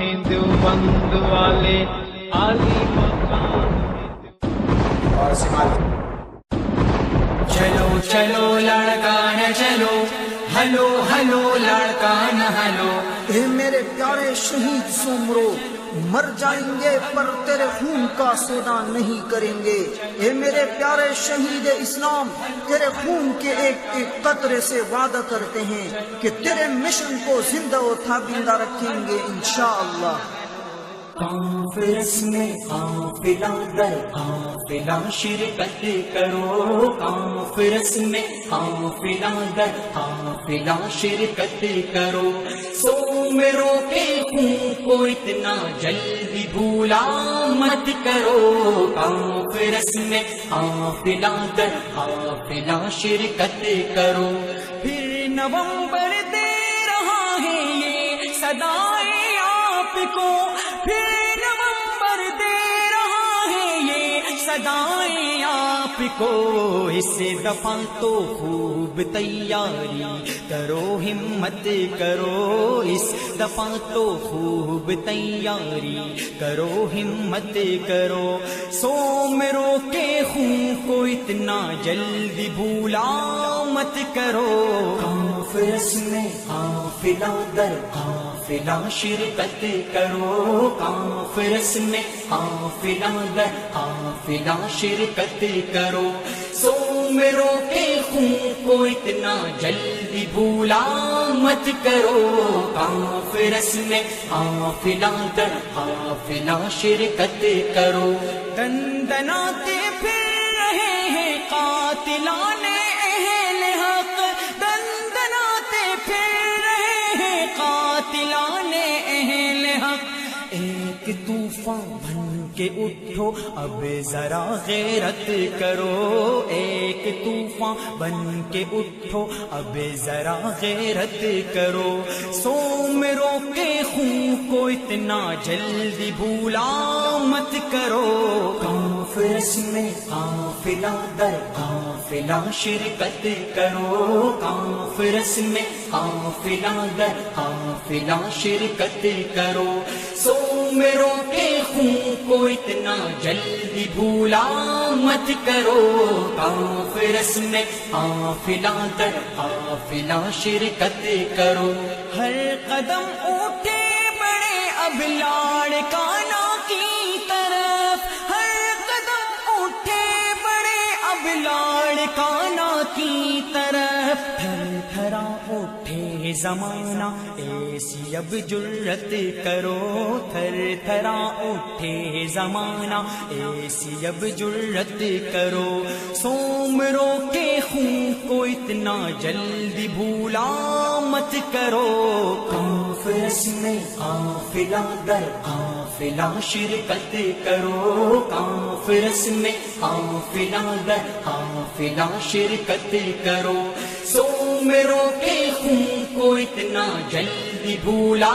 ہیں دیوبند والے، عالی مقام اور سماعت چلو چلو لڑکا نہ چلو، ہلو ہلو لڑکا نہ ہلو۔ اے میرے پیارے شہید سومرو، مر جائیں گے پر تیرے خون کا سودا نہیں کریں گے۔ اے میرے پیارے شہید اسلام، تیرے خون کے ایک ایک قطرے سے وعدہ کرتے ہیں کہ تیرے مشن کو زندہ و تھابندہ رکھیں گے انشاءاللہ۔ کانفرنس میں قافلہ در قافلہ شرکت کرو، کانفرنس میں قافلہ در قافلہ شرکت کرو۔ سومروں کے خون کو اتنا جلدی بھولا مت کرو، کانفرنس میں قافلہ در قافلہ شرکت کرو۔ پھر نومبر دے رہا ہے یہ صدائے آپ کو، پھر نومبر دے رہا ہے یہ صدائیں آپ کو۔ اس دفعہ تو خوب تیاری کرو، ہمت کرو، اس دفعہ تو خوب تیاری کرو، ہمت کرو۔ سومروں کے خون کو اتنا جلدی بھولا مت کرو۔ کانفرنس میں قافلہ در قافلہ شرکت کرو، کانفرنس میں قافلہ در قافلہ شرکت کرو۔ سومروں کے خون کو اتنا جلدی بھولا مت کرو، کانفرنس میں قافلہ در قافلہ شرکت کرو۔ دندناتے پھر رہے ہیں قاتلان اہل حق، دندناتے پھر رہے ہیں قاتلان اہل حق۔ ایک طوفان بن کے اٹھو اب ذرا غیرت کرو، ایک طوفان بن کے اٹھو اب ذرا غیرت کرو۔ سومروں کے خون کو اتنا جلدی بھولا مت کرو۔ کانفرنس میں قافلہ در قافلہ شرکت کرو، کانفرنس میں قافلہ در قافلہ شرکت کرو۔ سومروں کے خون کو اتنا جلدی بھولا مت کرو، کانفرنس میں قافلہ در قافلہ شرکت کرو۔ ہر قدم اٹھے بڑے اب لاڑکانہ کی طرف، ہر قدم اٹھے بڑے اب لاڑکانہ کی طرف۔ تھر تھرا اٹھے زمانہ ایسی اب جرت کرو، تھر تھرا اٹھے زمانہ ایسی اب جرت کرو۔ سومروں کے خون کو اتنا جلدی بھولا مت کرو۔ کانفرنس میں قافلہ در قافلہ شرکت کرو، کانفرنس میں قافلہ در قافلہ شرکت کرو۔ سومروں کے خون کو اتنا جلدی بھولا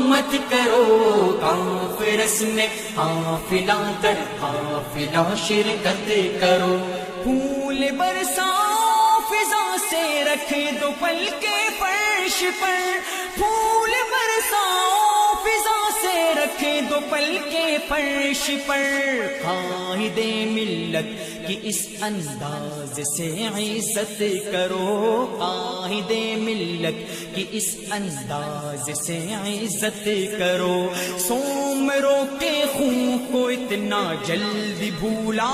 مت کرو، کانفرنس میں قافلہ در قافلہ شرکت کرو۔ پھول برساؤ فضا سے رکھ دو پل کے فرش پر، پھول برساؤ فضا سے رکھ دو پل کے فرش پر۔ قائد ملت کی اس انداز سے عزت کرو، قائد ملت کی اس انداز سے عزت کرو۔ سومروں کے خون کو اتنا جلدی بھولا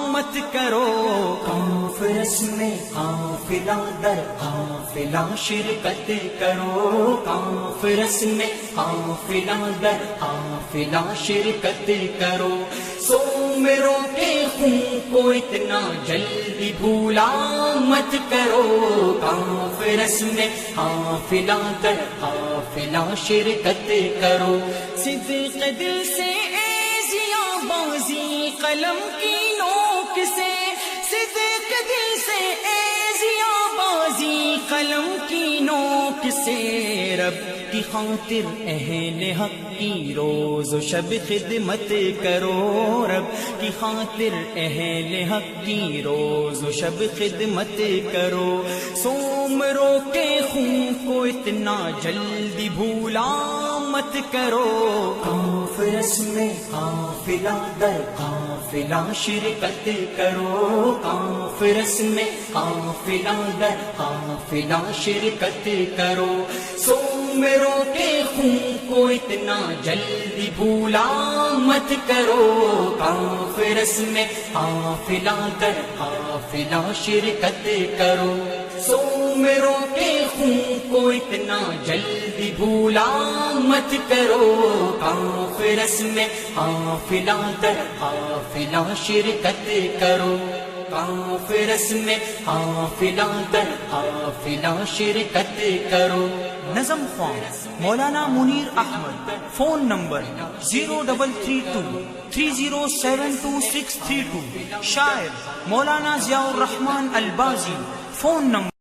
مت کرو۔ کانفرنس میں قافلہ در قافلہ شرکت کرو، کانفرنس میں قافلہ در قافلہ شرکت کرو۔ سومروں کے خون کو اتنا جلدی بھولا مت کرو، کانفرنس میں قافلہ در قافلہ شرکت کرو۔ صدق دل سے اے ضیاء بازی قلم کی نوک سے، صدق دل سے اے ضیاء بازی قلم کی نوک سے۔ رب کی خاطر اہل حق کی روز و شب خدمت کرو، رب کی خاطر اہل حق کی روز و شب خدمت کرو۔ سومروں کے خون کو اتنا جلدی بھولا مت کرو. کانفرنس میں قافلہ در قافلہ شرکت کرو. کانفرنس میں قافلہ در قافلہ شرکت کرو. سو میروں کے خون کو اتنا جلدی بھولا مت کرو. کانفرنس میں قافلہ در قافلہ شرکت کرو. سو میروں کے خون کو اتنا جلدی بھولا مت کرو. کانفرنس میں قافلہ در قافلہ شرکت کرو. کانفرنس میں قافلہ در قافلہ شرکت کرو. نظم خوان مولانا منیر احمد. Phone number 0332 3072 632. شاعر مولانا ضیاء الرحمن البازی. Phone number